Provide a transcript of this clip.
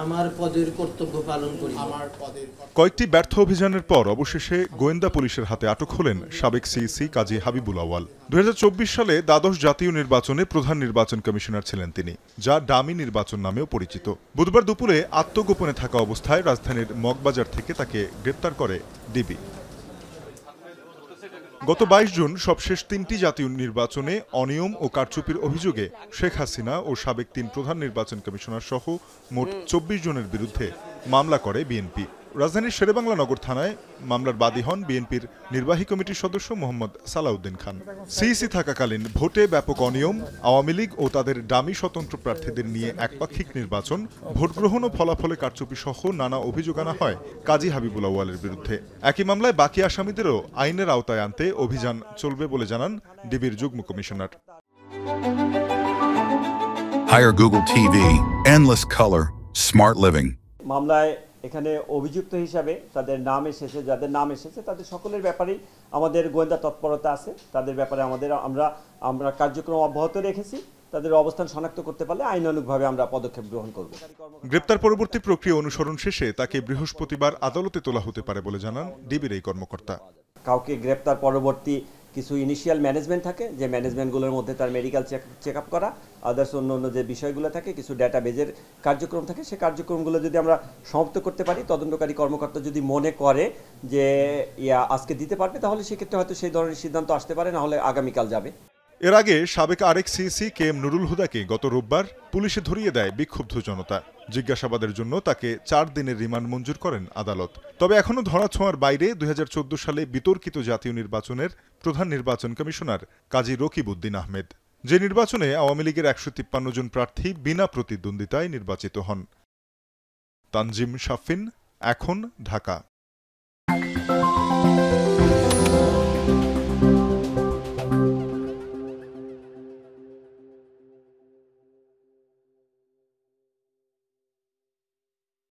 আমার পদের কর্তব্য পালন করি। কয়েকটি ব্যর্থ অভিযানের পর অবশেষে গোয়েন্দা পুলিশের হাতে আটক হলেন সাবেক সিইসি কাজী হাবিবুল আউয়াল। ২০২৪ সালে দ্বাদশ জাতীয় নির্বাচনে প্রধান নির্বাচন কমিশনার ছিলেন তিনি, যা ডামি নির্বাচন নামেও পরিচিত। বুধবার দুপুরে আত্মগোপনে থাকা অবস্থায় রাজধানীর মগবাজার থেকে তাকে গ্রেপ্তার করে ডিবি। গত ২২ জুন সবশেষ ৩টি জাতীয় নির্বাচনে অনিয়ম ও কারচুপির অভিযোগে শেখ হাসিনা ও সাবেক ৩ প্রধান নির্বাচন কমিশনার সহ মোট ২৪ জনের বিরুদ্ধে মামলা করে বিএনপি। রাজধানীর শেরেবাংলা নগর থানায় মামলার বাদী হন বিএনপির নির্বাহী কমিটির সদস্য মোহাম্মদ সালাউদ্দিন খান। সিইসি থাকাকালীন ভোটে ব্যাপক অনিয়ম, আওয়ামী লীগ ও তাদের ডামি স্বতন্ত্র প্রার্থীদের নিয়ে একপাক্ষিক নির্বাচন, ভোটগ্রহণ ও ফলাফলে কারচুপি সহ নানা অভিযোগ আনা হয় কাজী হাবিবুল আউয়ালের বিরুদ্ধে। একই মামলায় বাকি আসামিদেরও আইনের আওতায় আনতে অভিযান চলবে বলে জানান ডিবির যুগ্ম commissioner. Hire Google TV, endless color, smart living. মামলায় এখানে অভিযুক্ত হিসাবে যাদের নাম এসেছে তাদের সকলের ব্যাপারেই আমাদের গোয়েন্দা তৎপরতা আছে। তাদের ব্যাপারে আমরা কার্যক্রম অব্যাহত রেখেছি। তাদের অবস্থান শনাক্ত করতে পারলে আইনানুগভাবে আমরা পদক্ষেপ গ্রহণ করব। গ্রেপ্তার পরবর্তী প্রক্রিয়া অনুসরণ শেষে তাকে বৃহস্পতিবার আদালতে তোলা হতে পারে বলে জানান ডিবির এই কর্মকর্তা। কাউকে গ্রেপ্তার পরবর্তী কিছু ইনিশিয়াল ম্যানেজমেন্ট থাকে, যে ম্যানেজমেন্টগুলোর মধ্যে তার মেডিকেল চেক আপ করা, আদার্স অন্য যে বিষয়গুলো থাকে, কিছু ডাটাবেজের কার্যক্রম থাকে, সেই কার্যক্রমগুলো যদি আমরা সমাপ্ত করতে পারি, তদন্তকারী কর্মকর্তা যদি মনে করে যে আজকে দিতে পারবে, তাহলে সেক্ষেত্রে হয়তো সেই ধরনের সিদ্ধান্ত আসতে পারে, না হলে আগামীকাল যাবে। এর আগে সাবেক আরেক সিইসি কেএম নুরুল হুদাকে গত রোববার পুলিশে ধরিয়ে দেয় বিক্ষুব্ধ জনতা। জিজ্ঞাসাবাদের জন্য তাকে ৪ দিনের রিমান্ড মঞ্জুর করেন আদালত। তবে এখনও ধরাছোঁয়ার বাইরে ২০১৪ সালে বিতর্কিত জাতীয় নির্বাচনের প্রধান নির্বাচন কমিশনার কাজী রকিবউদ্দিন আহমেদ, যে নির্বাচনে আওয়ামী লীগের ১৫৩ জন প্রার্থী বিনা প্রতিদ্বন্দ্বিতায় নির্বাচিত হন। তানজিম শাফিন, এখন, ঢাকা।